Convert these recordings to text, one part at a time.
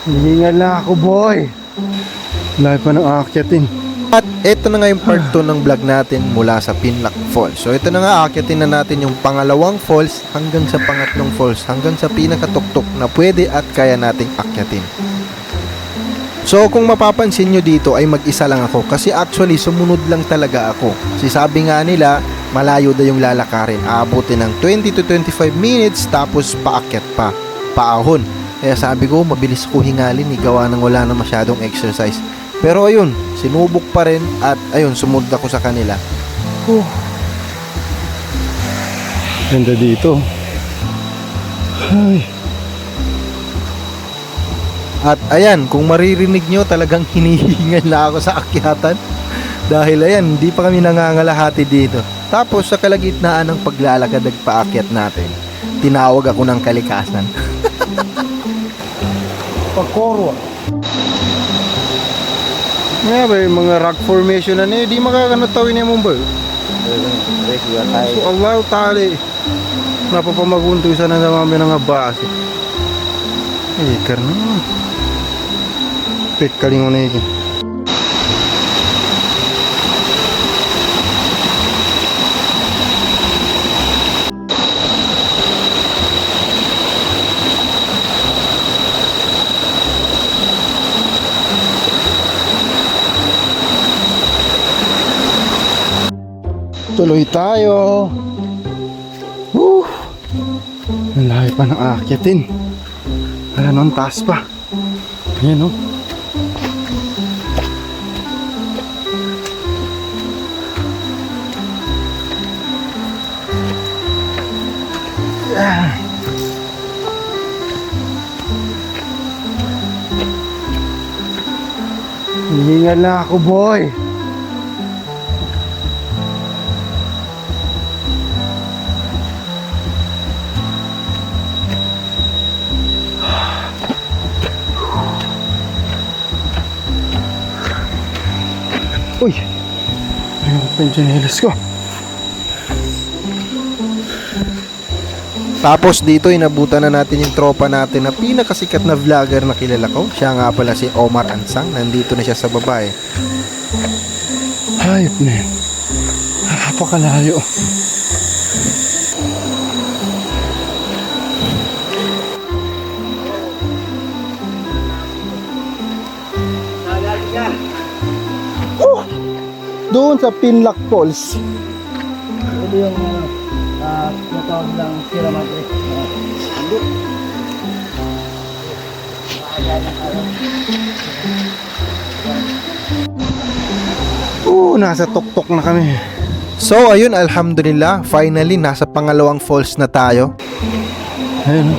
Hihingal na ako, boy. Lahat pa ng aakyatin. At ito na nga yung part 2 ng vlog natin mula sa Pinlac Falls. So ito na nga, aakyatin na natin yung pangalawang falls hanggang sa pangatlong falls, hanggang sa pinakatuktok na pwede at kaya nating akyatin. So kung mapapansin nyo dito ay mag-isa lang ako kasi actually sumunod lang talaga ako. Si sabi nga nila, malayo daw yung lalakarin. Aabutin ng 20 to 25 minutes tapos paakyat pa, paahon. Kaya sabi ko, mabilis ko hingalin, gawa nang wala na masyadong exercise. Pero ayun, sinubok pa rin at ayun, sumunod ako sa kanila. Ganda dito. Ay. At ayan, kung maririnig nyo, talagang hinihingal na ako sa akyatan. Dahil ayan, hindi pa kami nangangalahati dito. Tapos sa kalagitnaan ng paglalakad at paakyat natin, tinawag ako ng kalikasan. Pagkorwa. Nga ba yung mga rock formation na niya, di makakanatawin niya mong ba? So Allah tali. Napapamagunto sana sa mga mga base. Eh, karna. Pit kalingon na yun. Tuloy tayo. Ang lahi pa ng aakyatin. Wala nun, taas pa. Ayan o. Hihingal na ako, boy. Uy! Ayun pa yung chinelas ko. Tapos dito, inabutan na natin yung tropa natin na pinakasikat na vlogger na kilala ko. Siya nga pala si Omar Ansang. Nandito na siya sa baba eh. Hayop na yun. Napakalayo. Doon sa Pinlac Falls. Ito yung natawag lang Sierra Madre. Nasa tuktok na kami. So ayun, alhamdulillah, finally nasa pangalawang falls na tayo. Ayun.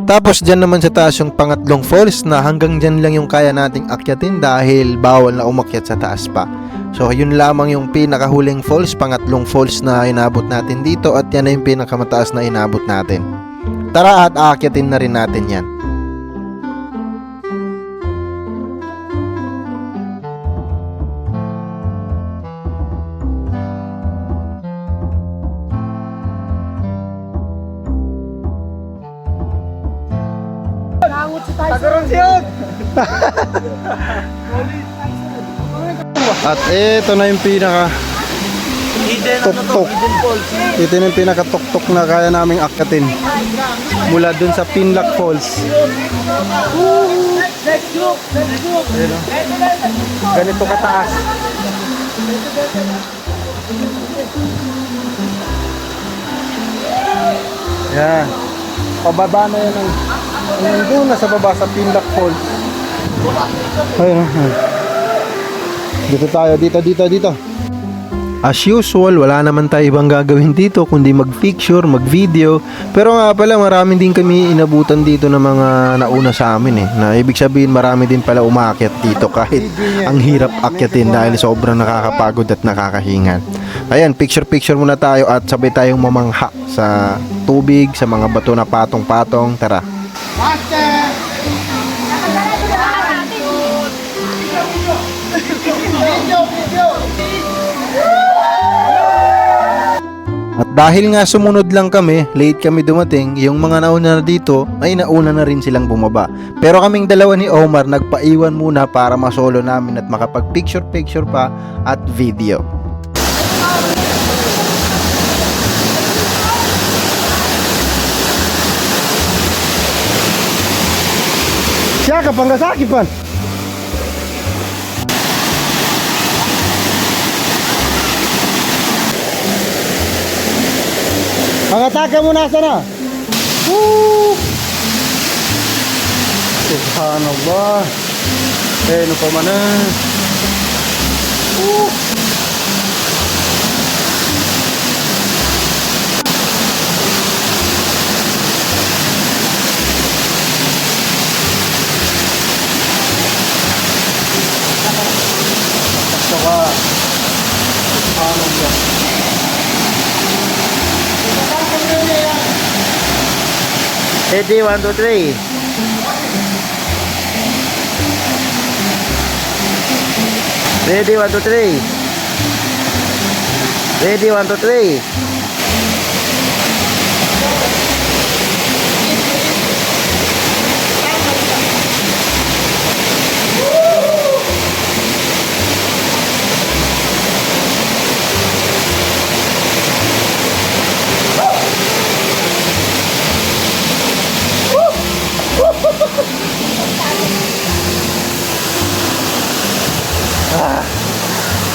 Tapos dyan naman sa taas yung pangatlong falls na hanggang dyan lang yung kaya nating akyatin dahil bawal na umakyat sa taas pa. So yun lamang yung pinakahuling falls, pangatlong falls na inabot natin dito at yan na yung pinakamataas na inabot natin. Tara at aakyatin na rin natin yan. At ito na yung pinaka tuktok. Ito na yung pinaka tuktok na kaya naming akyatin. Mula dun sa Pinlac Falls. Ayan, oh. Ganito kataas. Yan. Pababa na yan ang doon na sa baba sa Pinlac Falls. Ayun, ayun. Dito tayo, dito. As usual, wala naman tayo ibang gagawin dito kundi mag-picture, mag-video. Pero nga pala, marami din kami inabutan dito ng mga nauna sa amin eh. Na ibig sabihin, marami din pala umakyat dito kahit ang hirap akyatin dahil sobrang nakakapagod at nakakahingal. Ayan, picture muna tayo at sabay tayong mamangha sa tubig, sa mga bato na patong-patong. Tara. At dahil nga sumunod lang kami, late kami dumating, yung mga nauna na dito ay nauna na rin silang bumaba. Pero kaming dalawa ni Omar nagpaiwan muna para masolo namin at makapag picture pa at video. Siya ka Pangasaki pan. Pangataka mo nasa na? Woo! Subhanallah. Ano pa man na? Woo! Saka subhanallah. Ready, 1, 2, 3. Ready, 1, 2, 3. Ready, 1, 2, 3.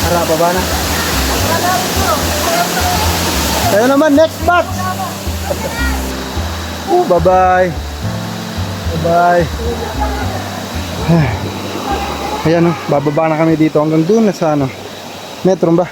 Harap pa ba na? Tayo naman, next batch! Bye-bye! Bye-bye! Ayan, bababa na kami dito hanggang doon na sa ano, metro ba?